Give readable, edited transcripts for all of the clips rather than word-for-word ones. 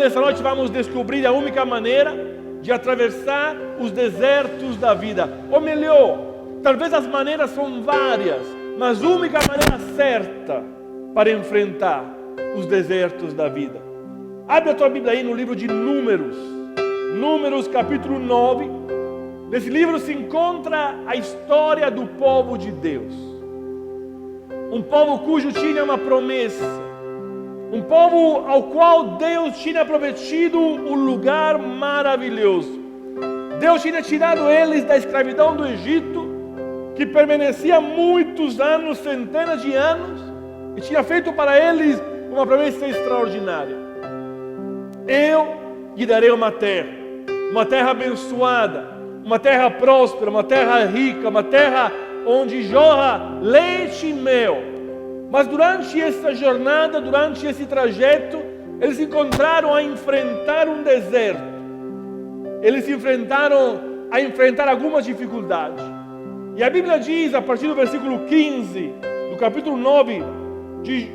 Nessa noite vamos descobrir a única maneira de atravessar os desertos da vida. Ou melhor, talvez as maneiras são várias, mas a única maneira certa para enfrentar os desertos da vida. Abre a tua Bíblia aí no livro de Números. Números capítulo 9. Nesse livro se encontra a história do povo de Deus. Um povo cujo tinha uma promessa. Um povo ao qual Deus tinha prometido um lugar maravilhoso. Deus tinha tirado eles da escravidão do Egito, que permanecia muitos anos, centenas de anos, e tinha feito para eles uma promessa extraordinária. Eu lhe darei uma terra abençoada, uma terra próspera, uma terra rica, uma terra onde jorra leite e mel. Mas durante essa jornada, durante esse trajeto, eles se encontraram a enfrentar um deserto. Eles se enfrentaram a enfrentar algumas dificuldades. E a Bíblia diz, a partir do versículo 15, do capítulo 9 de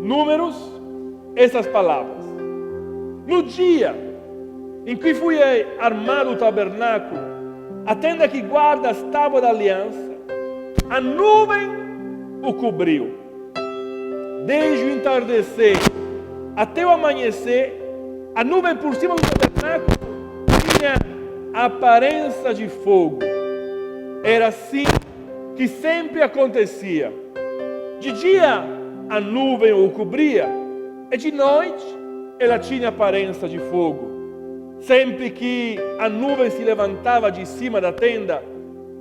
Números, essas palavras. No dia em que foi armado o tabernáculo, a tenda que guarda as tábuas da aliança, a nuvem o cobriu. Desde o entardecer até o amanhecer, a nuvem por cima do tabernáculo tinha a aparência de fogo. Era assim que sempre acontecia. De dia a nuvem o cobria, e de noite ela tinha aparência de fogo. Sempre que a nuvem se levantava de cima da tenda,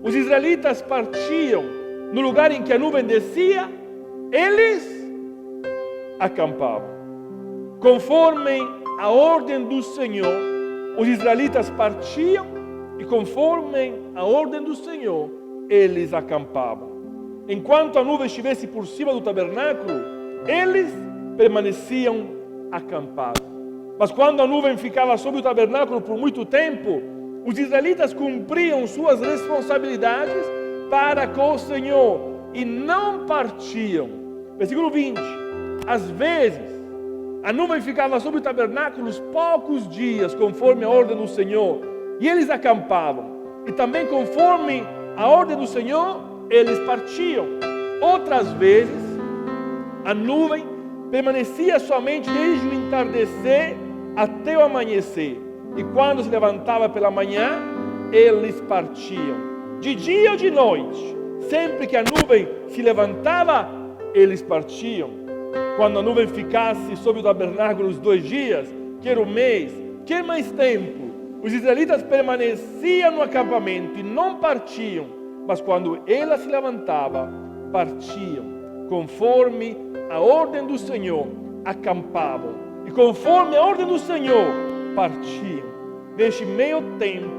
os israelitas partiam. No lugar em que a nuvem descia, eles acampavam. Conforme a ordem do Senhor, os israelitas partiam, e conforme a ordem do Senhor, eles acampavam. Enquanto a nuvem estivesse por cima do tabernáculo, eles permaneciam acampados. Mas quando a nuvem ficava sobre o tabernáculo por muito tempo, os israelitas cumpriam suas responsabilidades para com o Senhor e não partiam. Versículo 20. Às vezes, a nuvem ficava sobre o tabernáculo poucos dias, conforme a ordem do Senhor, e eles acampavam. E também, conforme a ordem do Senhor, eles partiam. Outras vezes, a nuvem permanecia somente desde o entardecer até o amanhecer. E quando se levantava pela manhã, eles partiam. De dia ou de noite, sempre que a nuvem se levantava, eles partiam. Quando a nuvem ficasse sobre o tabernáculo os 2 dias, quer um mês, quer mais tempo, os israelitas permaneciam no acampamento e não partiam. Mas quando ela se levantava, partiam. Conforme a ordem do Senhor, acampavam. E conforme a ordem do Senhor, partiam. Neste meio tempo,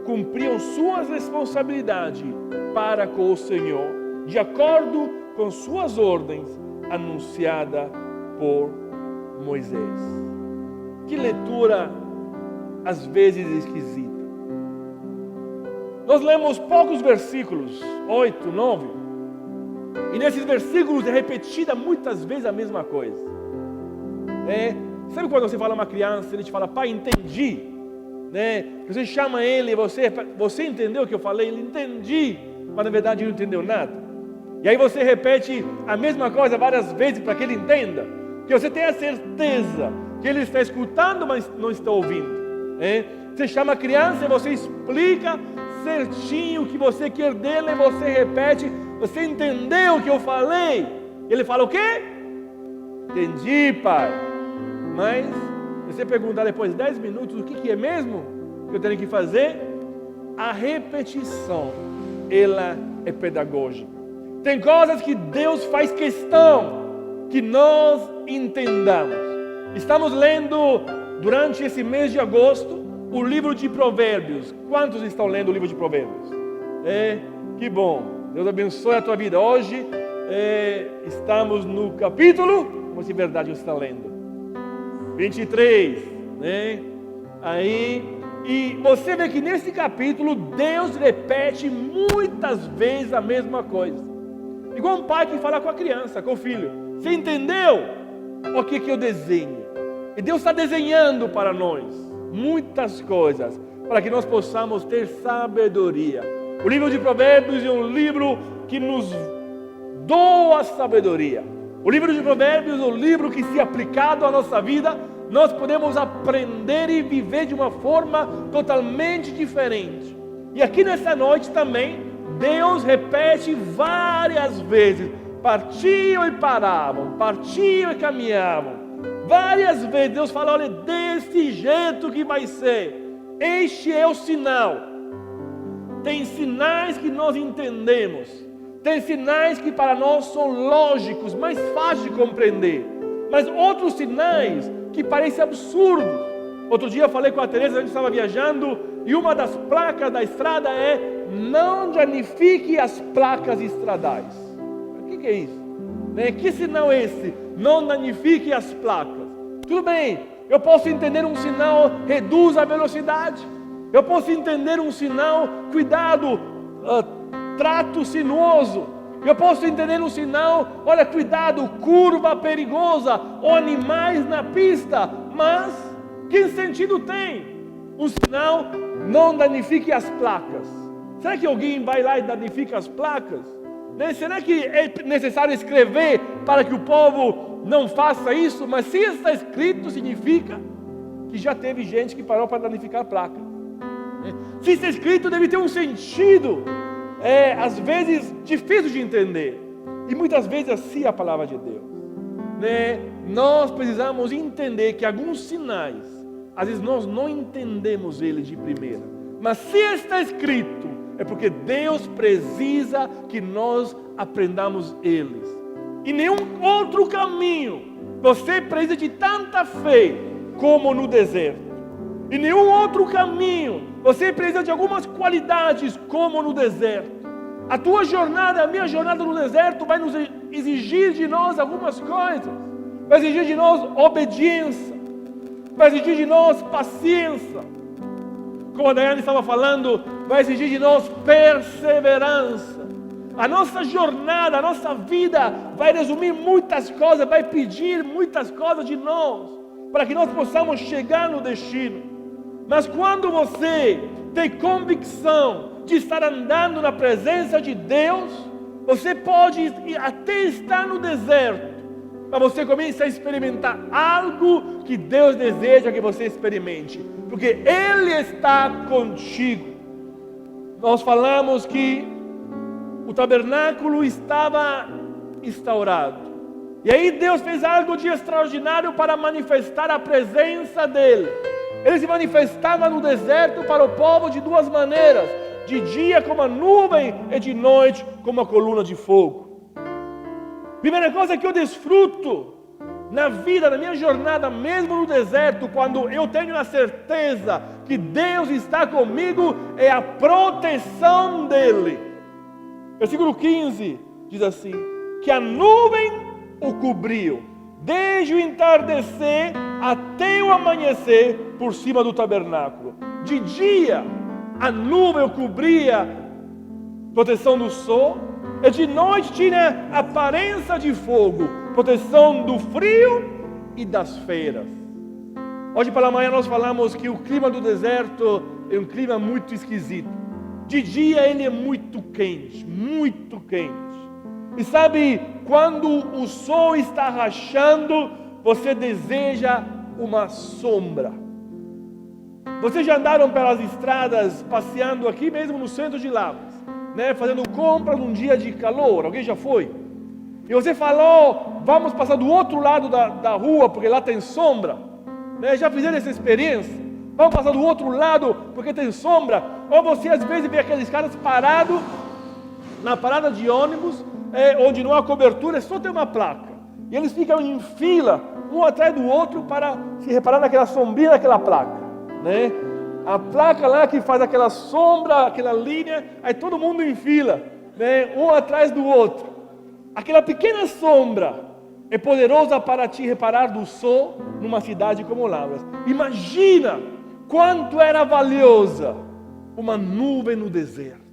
cumpriam suas responsabilidades para com o Senhor, de acordo com suas ordens, anunciada por Moisés. Que leitura às vezes esquisita. Nós lemos poucos versículos, 8, 9, e nesses versículos é repetida muitas vezes a mesma coisa. Sabe quando você fala a uma criança, ele te fala, pai, entendi, Você chama ele, você entendeu o que eu falei? Ele entendi, mas na verdade ele não entendeu nada. E aí você repete a mesma coisa várias vezes para que ele entenda, que você tenha certeza que ele está escutando, mas não está ouvindo. Você chama a criança e você explica certinho o que você quer dele, e você repete, você entendeu o que eu falei? Ele fala o quê? Entendi, pai. Mas você perguntar depois de 10 minutos o que é mesmo que eu tenho que fazer, a repetição, ela é pedagógica. Tem coisas que Deus faz questão que nós entendamos. Estamos lendo durante esse mês de agosto o livro de Provérbios. Quantos estão lendo o livro de Provérbios? Que bom. Deus abençoe a tua vida. Hoje estamos no capítulo, como se verdade você está lendo, 23, Aí, e você vê que nesse capítulo Deus repete muitas vezes a mesma coisa. Igual um pai que fala com a criança, com o filho. Você entendeu o que eu desenho? E Deus está desenhando para nós muitas coisas, para que nós possamos ter sabedoria. O livro de Provérbios é um livro que nos doa sabedoria. O livro de Provérbios é um livro que, se aplicado à nossa vida, nós podemos aprender e viver de uma forma totalmente diferente. E aqui nessa noite também, Deus repete várias vezes: partiam e paravam, partiam e caminhavam. Várias vezes Deus fala: olha, desse jeito que vai ser. Este é o sinal. Tem sinais que nós entendemos. Tem sinais que para nós são lógicos, mais fáceis de compreender. Mas outros sinais que parecem absurdos. Outro dia eu falei com a Teresa, a gente estava viajando, e uma das placas da estrada é: não danifique as placas estradais. O que é isso? Que sinal é esse? Não danifique as placas. Tudo bem, eu posso entender um sinal: reduz a velocidade. Eu posso entender um sinal: cuidado, trato sinuoso. Eu posso entender um sinal: olha, cuidado, curva perigosa, ou animais na pista. Mas que sentido tem um sinal: não danifique as placas? Será que alguém vai lá e danifica as placas? Será que é necessário escrever para que o povo não faça isso? Mas se está escrito, significa que já teve gente que parou para danificar a placa. Se está escrito, deve ter um sentido, às vezes difícil de entender. E muitas vezes assim é a palavra de Deus. Nós precisamos entender que alguns sinais, às vezes nós não entendemos eles de primeira. Mas se está escrito, é porque Deus precisa que nós aprendamos eles. E nenhum outro caminho você precisa de tanta fé como no deserto. E nenhum outro caminho você precisa de algumas qualidades como no deserto. A tua jornada, a minha jornada no deserto vai nos exigir de nós algumas coisas. Vai exigir de nós obediência. Vai exigir de nós paciência. Como a Daiane estava falando, vai exigir de nós perseverança. A nossa jornada, a nossa vida vai resumir muitas coisas, vai pedir muitas coisas de nós, para que nós possamos chegar no destino. Mas quando você tem convicção de estar andando na presença de Deus, você pode até estar no deserto, mas você começa a experimentar algo que Deus deseja que você experimente, porque Ele está contigo. Nós falamos que o tabernáculo estava instaurado, e aí Deus fez algo de extraordinário para manifestar a presença dEle. Ele se manifestava no deserto para o povo de duas maneiras: de dia como a nuvem e de noite como a coluna de fogo. Primeira coisa que eu desfruto na vida, na minha jornada, mesmo no deserto, quando eu tenho a certeza que Deus está comigo, é a proteção dEle. Versículo 15 diz assim: que a nuvem o cobriu, desde o entardecer até o amanhecer, por cima do tabernáculo. De dia, a nuvem o cobria, proteção do sol, e de noite tinha aparência de fogo, proteção do frio e das feras. Hoje pela manhã nós falamos que o clima do deserto é um clima muito esquisito. De dia ele é muito quente, muito quente. E sabe, quando o sol está rachando, você deseja uma sombra. Vocês já andaram pelas estradas, passeando aqui mesmo no centro de Lavras, fazendo compra num dia de calor? Alguém já foi? E você falou: vamos passar do outro lado da rua, porque lá tem sombra. Já fizeram essa experiência? Vamos passar do outro lado, porque tem sombra? Ou você às vezes vê aqueles caras parados na parada de ônibus, onde não há cobertura, só tem uma placa. E eles ficam em fila, um atrás do outro, para se reparar naquela sombrinha daquela placa. A placa lá que faz aquela sombra, aquela linha, aí todo mundo em fila, um atrás do outro. Aquela pequena sombra é poderosa para te reparar do sol numa cidade como Lavras. Imagina quanto era valiosa uma nuvem no deserto.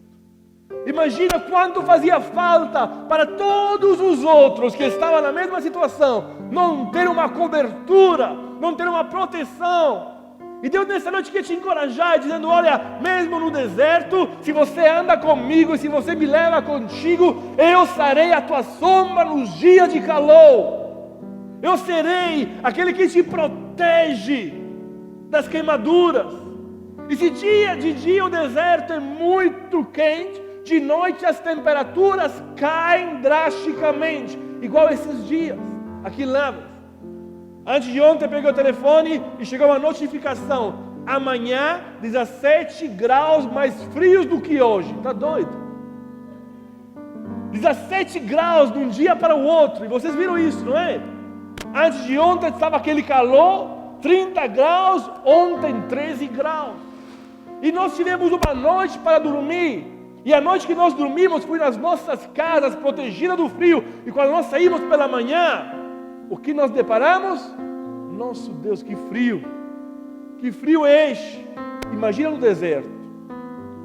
Imagina quanto fazia falta para todos os outros que estavam na mesma situação, não ter uma cobertura, não ter uma proteção. E Deus nessa noite quer te encorajar, dizendo, olha, mesmo no deserto, se você anda comigo e se você me leva contigo, eu serei a tua sombra nos dias de calor. Eu serei aquele que te protege das queimaduras. E se de dia o deserto é muito quente, de noite as temperaturas caem drasticamente, igual esses dias, aqui em Lavras. Antes de ontem eu peguei o telefone e chegou uma notificação. Amanhã 17 graus mais frios do que hoje. Está doido? 17 graus de um dia para o outro. E vocês viram isso, não é? Antes de ontem estava aquele calor, 30 graus, ontem 13 graus. E nós tivemos uma noite para dormir. E a noite que nós dormimos foi nas nossas casas, protegida do frio. E quando nós saímos pela manhã, o que nós deparamos? Nosso Deus, que frio! Que frio é este? Imagina no deserto,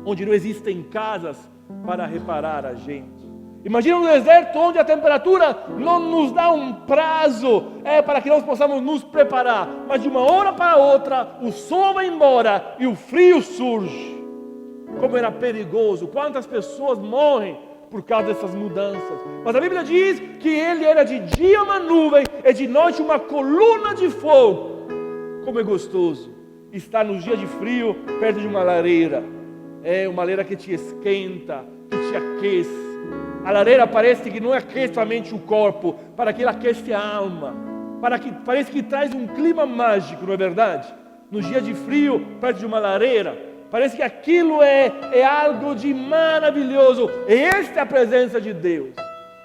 onde não existem casas para reparar a gente. Imagina no deserto onde a temperatura não nos dá um prazo para que nós possamos nos preparar. Mas de uma hora para outra, o sol vai embora e o frio surge. Como era perigoso, quantas pessoas morrem por causa dessas mudanças. Mas a Bíblia diz que ele era de dia uma nuvem e de noite uma coluna de fogo. Como é gostoso estar nos dias de frio perto de uma lareira. É uma lareira que te esquenta, que te aquece. A lareira parece que não aquece somente o corpo, para que ela aquece a alma. Parece que traz um clima mágico, não é verdade? Nos dias de frio, perto de uma lareira, parece que aquilo é algo de maravilhoso. E esta é a presença de Deus.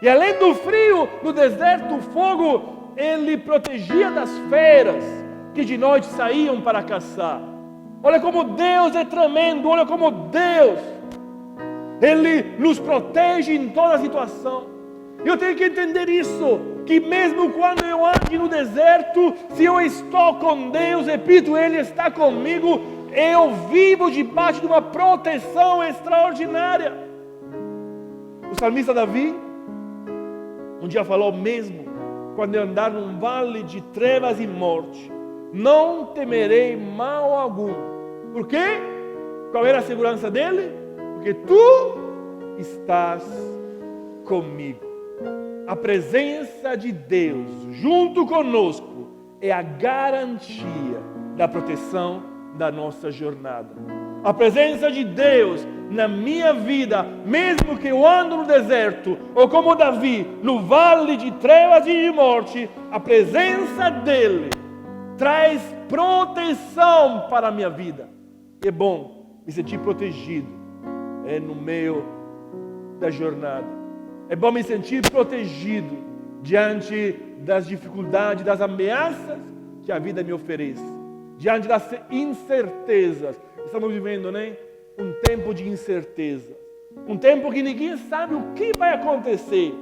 E além do frio, no deserto, o fogo, ele protegia das feras que de noite saíam para caçar. Olha como Deus é tremendo, olha como Deus, Ele nos protege em toda situação. Eu tenho que entender isso, que mesmo quando eu ando no deserto, se eu estou com Deus, repito, Ele está comigo, eu vivo debaixo de uma proteção extraordinária. O salmista Davi um dia falou mesmo, quando eu andar num vale de trevas e morte, não temerei mal algum. Por quê? Qual era a segurança dele? Porque tu estás comigo. A presença de Deus junto conosco é a garantia da proteção da nossa jornada. A presença de Deus na minha vida, mesmo que eu ando no deserto, ou como Davi, no vale de trevas e de morte, a presença dele traz proteção para a minha vida. É bom me sentir protegido no meio da jornada. É bom me sentir protegido diante das dificuldades, das ameaças que a vida me oferece. Diante das incertezas. Estamos vivendo, né? Um tempo de incerteza. Um tempo que ninguém sabe o que vai acontecer.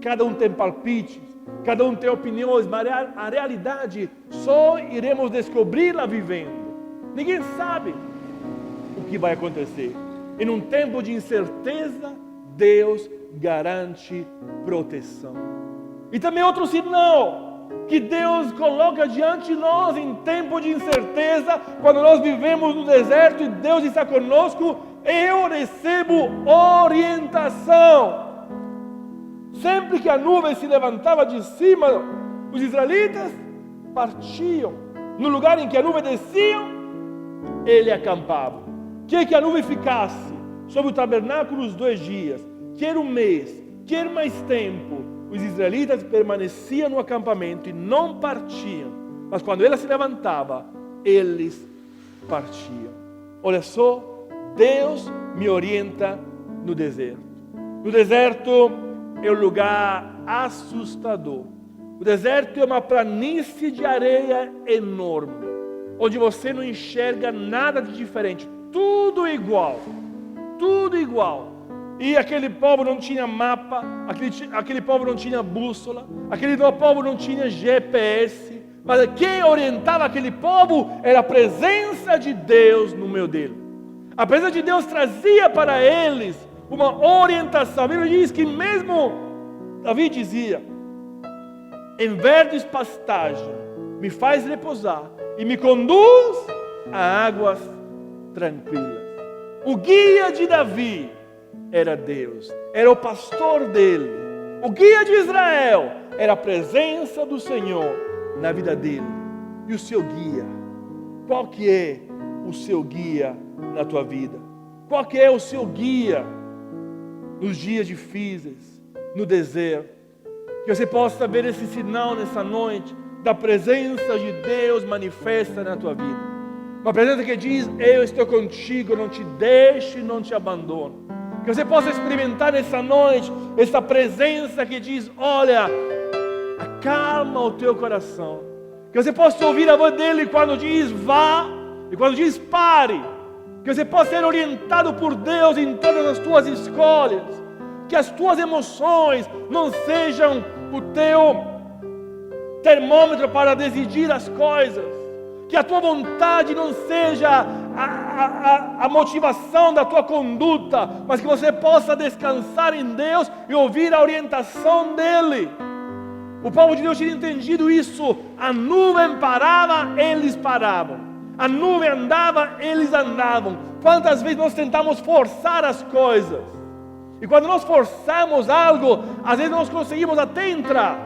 Cada um tem palpites, cada um tem opiniões, mas a realidade só iremos descobri-la vivendo. Ninguém sabe o que vai acontecer. E num tempo de incerteza, Deus garante proteção. E também outro sinal que Deus coloca diante de nós em tempo de incerteza, quando nós vivemos no deserto e Deus está conosco, eu recebo orientação. Sempre que a nuvem se levantava de cima, os israelitas partiam. No lugar em que a nuvem descia, ele acampava. Quer que a nuvem ficasse sobre o tabernáculo os 2 dias, quer um mês, quer mais tempo, os israelitas permaneciam no acampamento e não partiam. Mas quando ela se levantava, eles partiam. Olha só, Deus me orienta no deserto. No deserto é um lugar assustador. O deserto é uma planície de areia enorme, onde você não enxerga nada de diferente. Tudo igual. Tudo igual. E aquele povo não tinha mapa, aquele povo não tinha bússola, aquele povo não tinha GPS, mas quem orientava aquele povo era a presença de Deus no meio dele. A presença de Deus trazia para eles uma orientação. A Bíblia diz que mesmo Davi dizia, em verdes pastagens me faz repousar e me conduz a águas tranquilas. O guia de Davi era Deus, era o pastor dele. O guia de Israel era a presença do Senhor na vida dele. E o seu guia, qual que é o seu guia na tua vida? Qual que é o seu guia nos dias difíceis, no deserto? Que você possa ver esse sinal nessa noite da presença de Deus manifesta na tua vida. Uma presença que diz: eu estou contigo, não te deixo e não te abandono. Que você possa experimentar nessa noite essa presença que diz: olha, acalma o teu coração. Que você possa ouvir a voz dele quando diz vá e quando diz pare. Que você possa ser orientado por Deus em todas as tuas escolhas. Que as tuas emoções não sejam o teu termômetro para decidir as coisas. Que a tua vontade não seja a motivação da tua conduta, mas que você possa descansar em Deus e ouvir a orientação dEle. O povo de Deus tinha entendido isso. A nuvem parava, eles paravam. A nuvem andava, eles andavam. Quantas vezes nós tentamos forçar as coisas? E quando nós forçamos algo, às vezes nós conseguimos até entrar.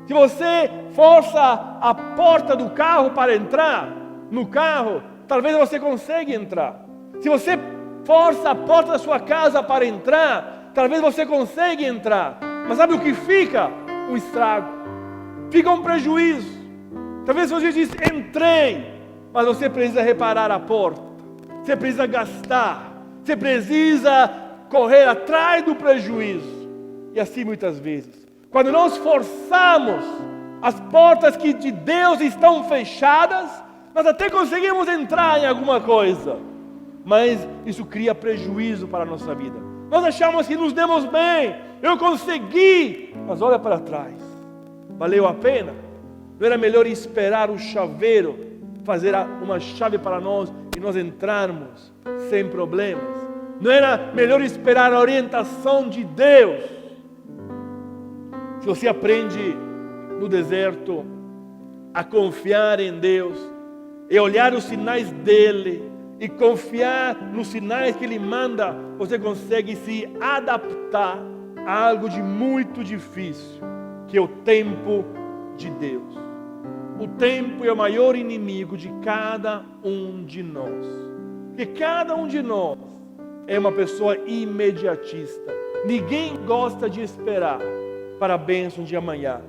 Se você força a porta do carro para entrar no carro, talvez você consiga entrar. Se você força a porta da sua casa para entrar, talvez você consiga entrar. Mas sabe o que fica? Um estrago. Fica um prejuízo. Talvez você diz: entrei, mas você precisa reparar a porta. Você precisa gastar. Você precisa correr atrás do prejuízo. E assim muitas vezes, quando nós forçamos as portas que de Deus estão fechadas, nós até conseguimos entrar em alguma coisa, mas isso cria prejuízo para a nossa vida. Nós achamos que nos demos bem, eu consegui, mas olha para trás, valeu a pena? Não era melhor esperar o chaveiro fazer uma chave para nós e nós entrarmos sem problemas? Não era melhor esperar a orientação de Deus? Se você aprende no deserto a confiar em Deus e olhar os sinais dele e confiar nos sinais que ele manda, você consegue se adaptar a algo de muito difícil, que é o tempo de Deus. O tempo é o maior inimigo de cada um de nós, porque cada um de nós é uma pessoa imediatista. Ninguém gosta de esperar para a bênção de amanhã.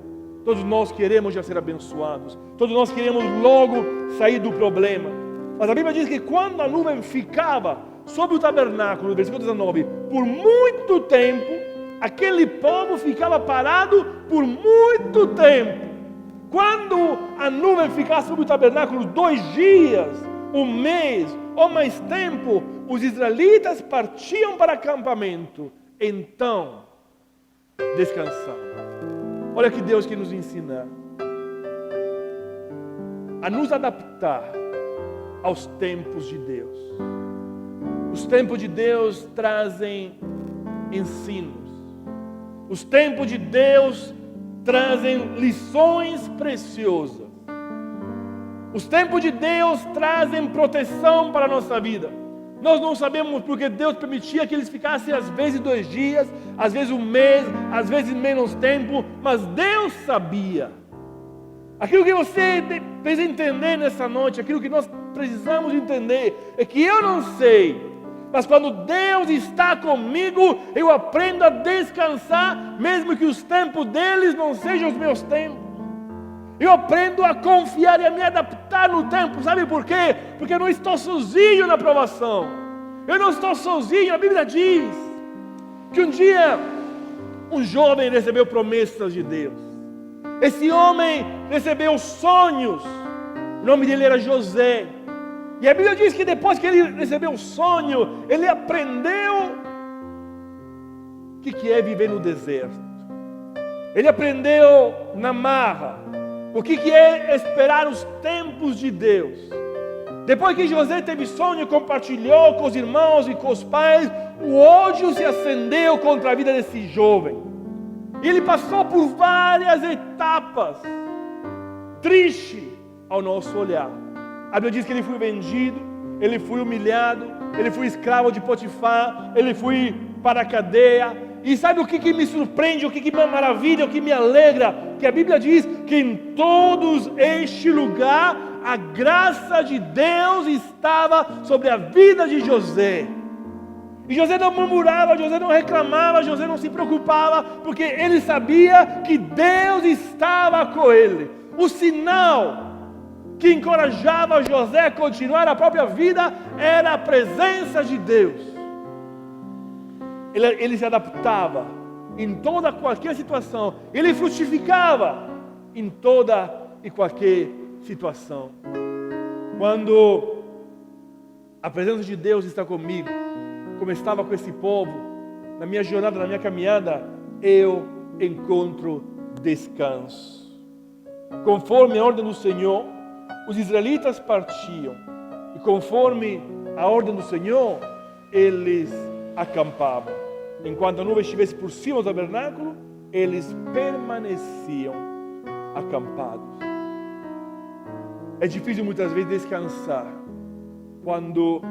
Todos nós queremos já ser abençoados. Todos nós queremos logo sair do problema. Mas a Bíblia diz que quando a nuvem ficava sobre o tabernáculo, no versículo 19, por muito tempo, aquele povo ficava parado por muito tempo. Quando a nuvem ficava sobre o tabernáculo 2 dias, 1 mês ou mais tempo, os israelitas partiam para acampamento. Então descansar. Olha que Deus que nos ensina a nos adaptar aos tempos de Deus. Os tempos de Deus trazem ensinos. Os tempos de Deus trazem lições preciosas. Os tempos de Deus trazem proteção para a nossa vida. Nós não sabemos porque Deus permitia que eles ficassem às vezes 2 dias, às vezes 1 mês, às vezes menos tempo, mas Deus sabia. Aquilo que você precisa entender nessa noite, aquilo que nós precisamos entender, é que eu não sei, mas quando Deus está comigo, eu aprendo a descansar, mesmo que os tempos deles não sejam os meus tempos. Eu aprendo a confiar e a me adaptar no tempo. Sabe por quê? Porque eu não estou sozinho na provação. Eu não estou sozinho. A Bíblia diz que um dia um jovem recebeu promessas de Deus. Esse homem recebeu sonhos. O nome dele era José. E a Bíblia diz que depois que ele recebeu o sonho, ele aprendeu o que é viver no deserto. Ele aprendeu na marra o que é esperar os tempos de Deus. Depois que José teve sonho, compartilhou com os irmãos e com os pais, o ódio se acendeu contra a vida desse jovem. E ele passou por várias etapas. triste ao nosso olhar. A Bíblia diz que ele foi vendido, ele foi humilhado, ele foi escravo de Potifar, ele foi para a cadeia. E sabe o que me surpreende, o que me maravilha, o que me alegra? Que a Bíblia diz que em todos este lugar a graça de Deus estava sobre a vida de José. E José não murmurava, José não reclamava, José não se preocupava, porque ele sabia que Deus estava com ele. O sinal que encorajava José a continuar a própria vida era a presença de Deus. Ele se adaptava em toda qualquer situação. Ele frutificava em toda e qualquer situação. Quando a presença de Deus está comigo, como estava com esse povo, na minha jornada, na minha caminhada, eu encontro descanso. Conforme a ordem do Senhor, os israelitas partiam. E conforme a ordem do Senhor, eles acampavam. Enquanto a nuvem estivesse por cima do tabernáculo, eles permaneciam acampados. É difícil muitas vezes descansar quando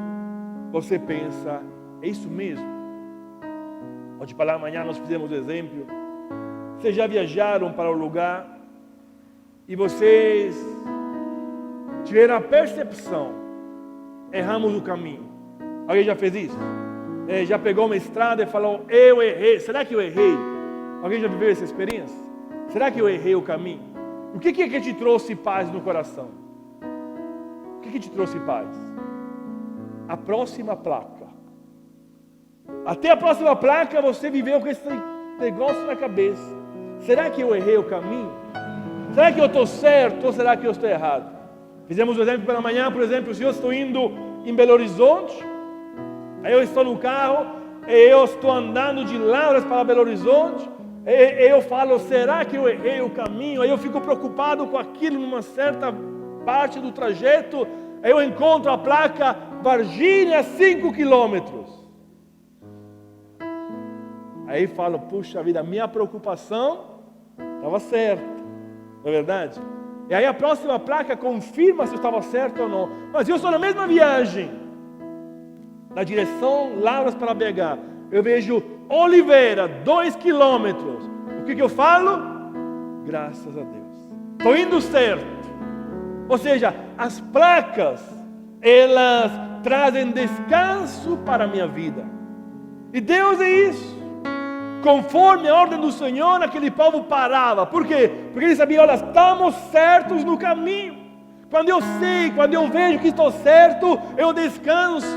você pensa, é isso mesmo? Hoje pela manhã nós fizemos o exemplo. Vocês já viajaram para o lugar e vocês tiveram a percepção, erramos o caminho. Alguém já fez isso? Já pegou uma estrada e falou, eu errei. Será que eu errei? Alguém já viveu essa experiência? Será que eu errei o caminho? O que te trouxe paz no coração? O que te trouxe paz? A próxima placa. Até a próxima placa você viveu com esse negócio na cabeça. Será que eu errei o caminho? Será que eu estou certo ou será que eu estou errado? Fizemos o exemplo pela manhã, por exemplo, se eu estou indo em Belo Horizonte, aí eu estou no carro, eu estou andando de Lavras para Belo Horizonte, eu falo, será que eu errei o caminho? Aí eu fico preocupado com aquilo numa certa parte do trajeto, aí eu encontro a placa Varginha 5 quilômetros. Aí falo, puxa vida, a minha preocupação estava certa, não é verdade? E aí a próxima placa confirma se eu estava certo ou não. Mas eu estou na mesma viagem, na direção Lavras para BH, eu vejo Oliveira, 2 quilômetros. O que eu falo? Graças a Deus, estou indo certo. Ou seja, as placas, elas trazem descanso para a minha vida. E Deus é isso. Conforme a ordem do Senhor, aquele povo parava. Por quê? Porque ele sabia, olha, estamos certos no caminho. Quando eu sei, quando eu vejo que estou certo, eu descanso.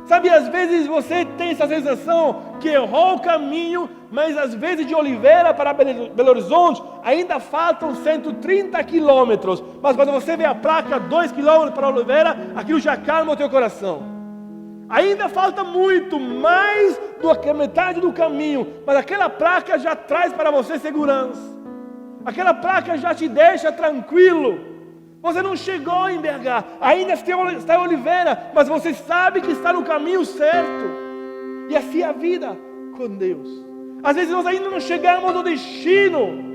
Sabe, às vezes você tem essa sensação que errou o caminho, mas às vezes de Oliveira para Belo Horizonte ainda faltam 130 quilômetros. Mas quando você vê a placa 2 quilômetros para Oliveira, aquilo já calma o teu coração. Ainda falta muito, mais do que a metade do caminho, mas aquela placa já traz para você segurança. Aquela placa já te deixa tranquilo. Você não chegou em BH, ainda está em Oliveira, mas você sabe que está no caminho certo. E assim é a vida com Deus. Às vezes nós ainda não chegamos no destino,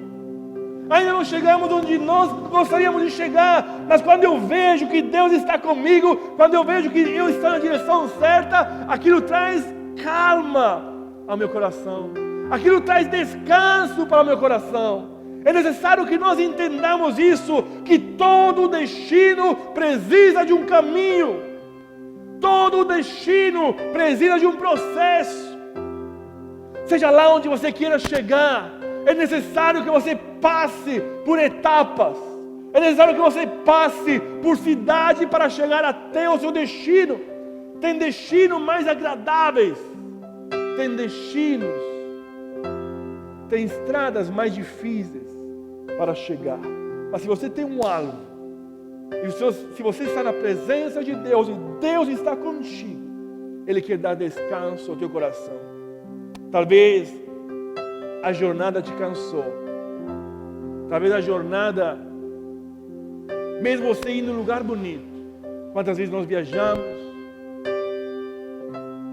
ainda não chegamos onde nós gostaríamos de chegar, mas quando eu vejo que Deus está comigo, quando eu vejo que eu estou na direção certa, aquilo traz calma ao meu coração, aquilo traz descanso para o meu coração. É necessário que nós entendamos isso, que todo destino precisa de um caminho, todo destino precisa de um processo. Seja lá onde você queira chegar, é necessário que você passe por etapas. É necessário que você passe por cidade para chegar até o seu destino. Tem destinos mais agradáveis, tem destinos, tem estradas mais difíceis para chegar. Mas se você tem um alvo, e se você está na presença de Deus e Deus está contigo, Ele quer dar descanso ao teu coração. Talvez a jornada te cansou. Talvez a jornada, mesmo você indo num lugar bonito. Quantas vezes nós viajamos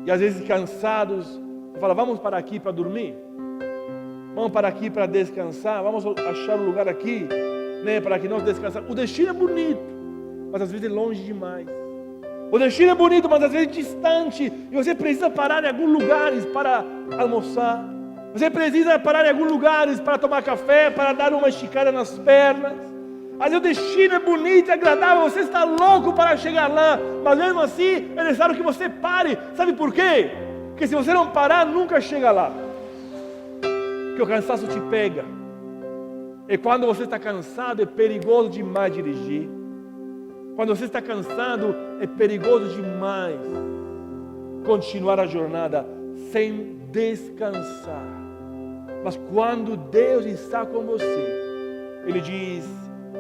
e às vezes cansados, fala, vamos para aqui para dormir? Vamos para aqui para descansar? Vamos achar um lugar aqui? né, para que nós descansemos. O destino é bonito, mas às vezes é longe demais. O destino é bonito, mas às vezes é distante. E você precisa parar em alguns lugares para almoçar. Você precisa parar em alguns lugares para tomar café, para dar uma esticada nas pernas. Às vezes o destino é bonito, é agradável, você está louco para chegar lá, mas mesmo assim é necessário que você pare. Sabe por quê? Porque se você não parar, nunca chega lá. Porque o cansaço te pega. E quando você está cansado, é perigoso demais dirigir. Quando você está cansado, é perigoso demais continuar a jornada sem descansar. Mas quando Deus está com você, Ele diz: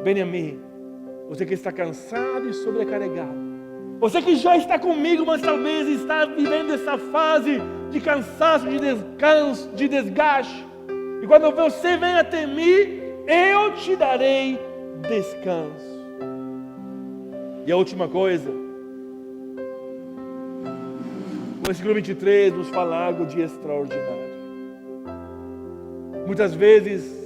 vem a mim, você que está cansado e sobrecarregado. Você que já está comigo, mas talvez está vivendo essa fase de cansaço, de descanso, de desgaste. E quando você vem até mim, eu te darei descanso. E a última coisa, o versículo 23 nos fala algo de extraordinário. Muitas vezes,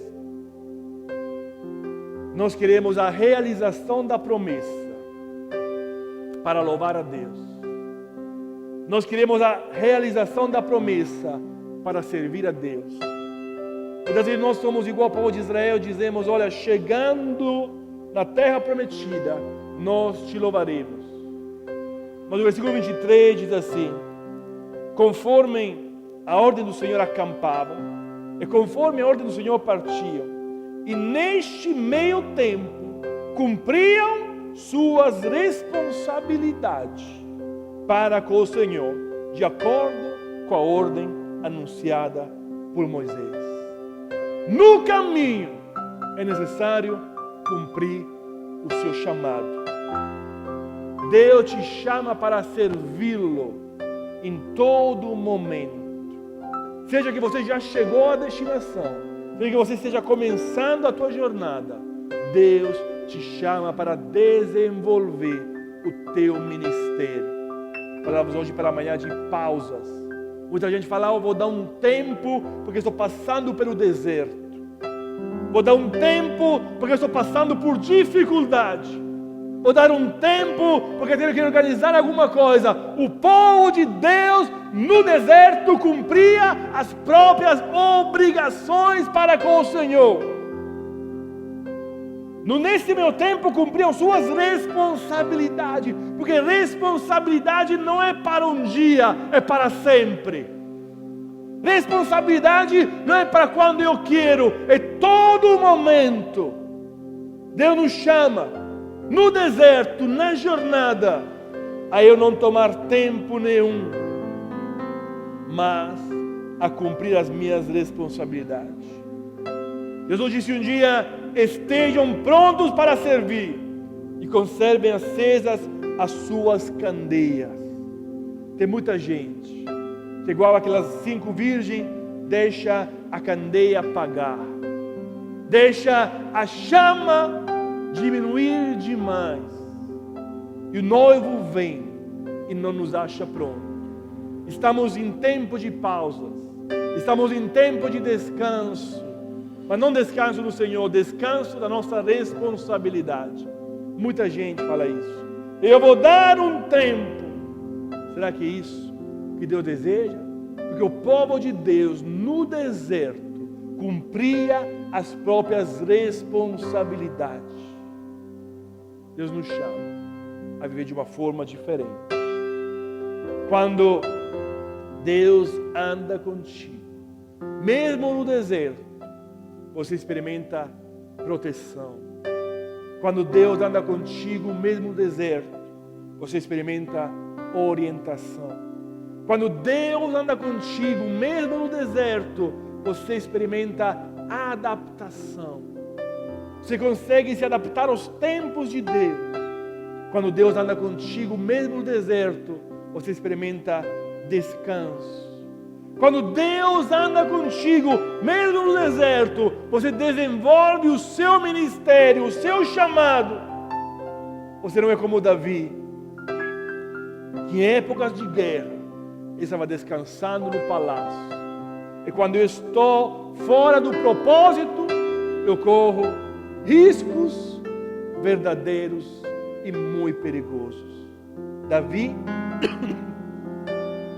nós queremos a realização da promessa para louvar a Deus. Nós queremos a realização da promessa para servir a Deus. Muitas vezes nós somos igual ao povo de Israel, dizemos: olha, chegando na terra prometida, nós te louvaremos. Mas o versículo 23 diz assim: conforme a ordem do Senhor acampavam, e conforme a ordem do Senhor partiam, e neste meio tempo cumpriam suas responsabilidades para com o Senhor, de acordo com a ordem anunciada por Moisés. No caminho é necessário cumprir o seu chamado. Deus te chama para servi-lo em todo momento. Seja que você já chegou à destinação, seja que você esteja começando a tua jornada, Deus te chama para desenvolver o teu ministério. Falamos hoje pela manhã de pausas. Muita gente fala: eu vou dar um tempo porque estou passando pelo deserto. Vou dar um tempo porque estou passando por dificuldade. Vou dar um tempo porque tenho que organizar alguma coisa. O povo de Deus no deserto cumpria as próprias obrigações para com o Senhor. Nesse meu tempo cumpriam suas responsabilidades, porque responsabilidade não é para um dia, é para sempre. Responsabilidade não é para quando eu quero, é todo momento. Deus nos chama no deserto, na jornada, a eu não tomar tempo nenhum, mas a cumprir as minhas responsabilidades. Jesus disse um dia: estejam prontos para servir e conservem acesas as suas candeias. Tem muita gente que, igual aquelas 5 virgens, deixa a candeia apagar, deixa a chama diminuir demais, e o noivo vem e não nos acha pronto. Estamos em tempo de pausas, estamos em tempo de descanso, mas não descanso do Senhor, descanso da nossa responsabilidade. Muita gente fala isso: eu vou dar um tempo. Será que é isso que Deus deseja? Porque o povo de Deus no deserto cumpria as próprias responsabilidades. Deus nos chama a viver de uma forma diferente. Quando Deus anda contigo, mesmo no deserto, você experimenta proteção. Quando Deus anda contigo, mesmo no deserto, você experimenta orientação. Quando Deus anda contigo, mesmo no deserto, você experimenta adaptação. Você consegue se adaptar aos tempos de Deus. Quando Deus anda contigo, mesmo no deserto, você experimenta descanso. Quando Deus anda contigo, mesmo no deserto, você desenvolve o seu ministério, o seu chamado. Você não é como Davi, que em épocas de guerra, ele estava descansando no palácio. E quando eu estou fora do propósito, eu corro riscos verdadeiros e muito perigosos. Davi,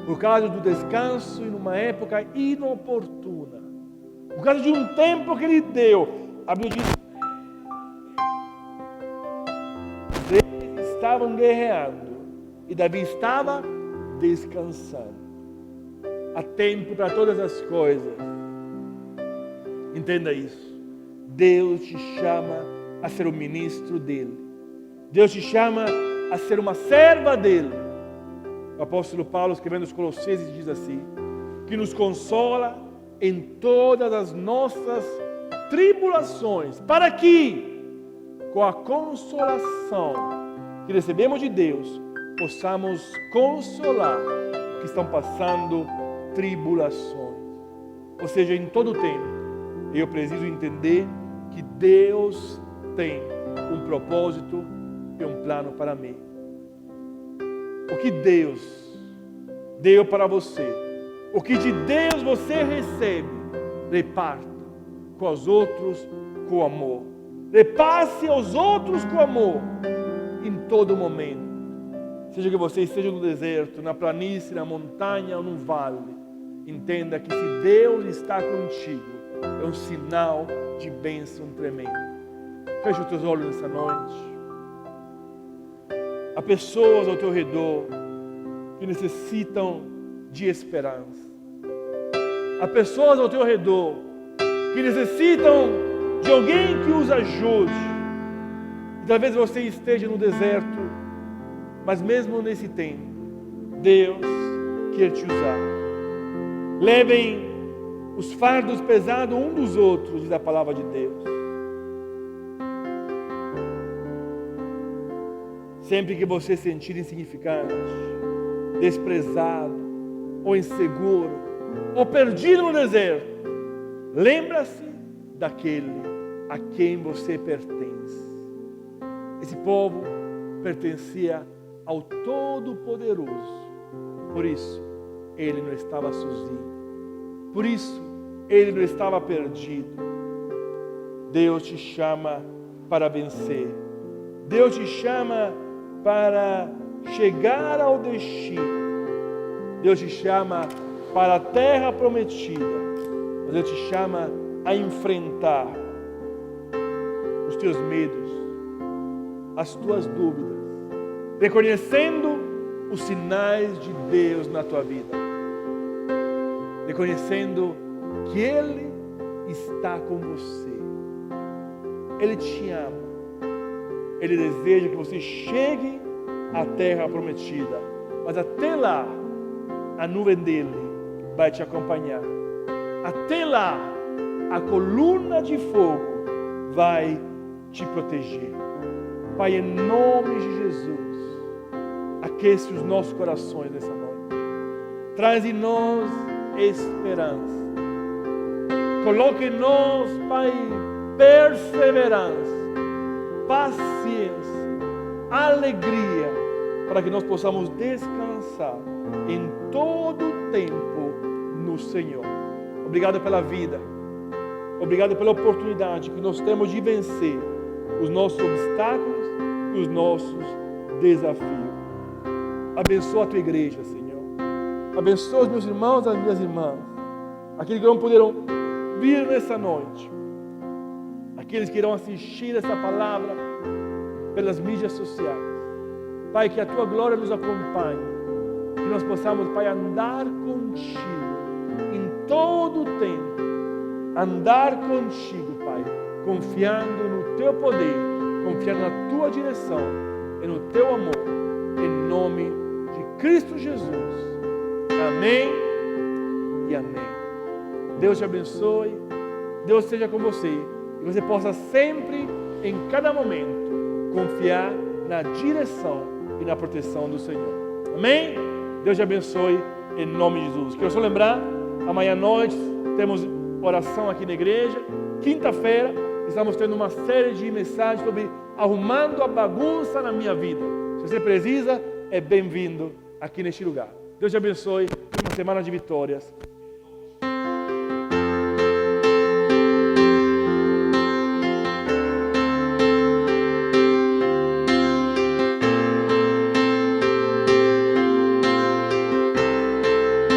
por causa do descanso e numa época inoportuna, por causa de um tempo que ele deu, a Bíblia diz: eles estavam guerreando e Davi estava descansando. Há tempo para todas as coisas. Entenda isso. Deus te chama a ser o ministro dele. Deus te chama a ser uma serva dele. O apóstolo Paulo, escrevendo aos Colossenses, diz assim: que nos consola em todas as nossas tribulações, para que, com a consolação que recebemos de Deus, possamos consolar os que estão passando tribulações. Ou seja, em todo o tempo, eu preciso entender que Deus tem um propósito e um plano para mim. O que Deus deu para você, o que de Deus você recebe, reparta com os outros com amor. Repasse aos outros com amor em todo momento. Seja que você esteja no deserto, na planície, na montanha ou no vale, entenda que se Deus está contigo, é um sinal de bênção tremendo. Feche os teus olhos nessa noite. Há pessoas ao teu redor que necessitam de esperança. Há pessoas ao teu redor que necessitam de alguém que os ajude. E talvez você esteja no deserto, mas mesmo nesse tempo, Deus quer te usar. Levem os fardos pesados um dos outros, diz a palavra de Deus. Sempre que você se sentir insignificante, desprezado, ou inseguro, ou perdido no deserto, lembra-se daquele a quem você pertence. Esse povo pertencia ao Todo-Poderoso. Por isso, ele não estava sozinho. Por isso, ele não estava perdido. Deus te chama para vencer. Deus te chama para chegar ao destino. Deus te chama para a terra prometida. Deus te chama a enfrentar os teus medos, as tuas dúvidas, reconhecendo os sinais de Deus na tua vida, reconhecendo que Ele está com você. Ele te ama. Ele deseja que você chegue à terra prometida, mas até lá a nuvem dele vai te acompanhar. Até lá a coluna de fogo vai te proteger. Pai, em nome de Jesus, aquece os nossos corações nessa noite. Traz em nós esperança. Coloque em nós, Pai, perseverança, paciência, alegria, para que nós possamos descansar em todo o tempo no Senhor. Obrigado pela vida. Obrigado pela oportunidade que nós temos de vencer os nossos obstáculos e os nossos desafios. Abençoa a tua igreja, Senhor. Abençoa os meus irmãos e as minhas irmãs. Aqueles que não puderam vir nessa noite. Aqueles que irão assistir essa palavra pelas mídias sociais. Pai, que a tua glória nos acompanhe. Que nós possamos, Pai, andar contigo em todo o tempo. Andar contigo, Pai, confiando no teu poder, confiando na tua direção e no teu amor, em nome de Cristo Jesus. Amém e amém. Deus te abençoe, Deus seja com você e você possa sempre, em cada momento, confiar na direção e na proteção do Senhor. Amém? Deus te abençoe em nome de Jesus. Quero só lembrar, amanhã à noite temos oração aqui na igreja. Quinta-feira estamos tendo uma série de mensagens sobre arrumando a bagunça na minha vida. Se você precisa, é bem-vindo aqui neste lugar. Deus te abençoe. Uma semana de vitórias.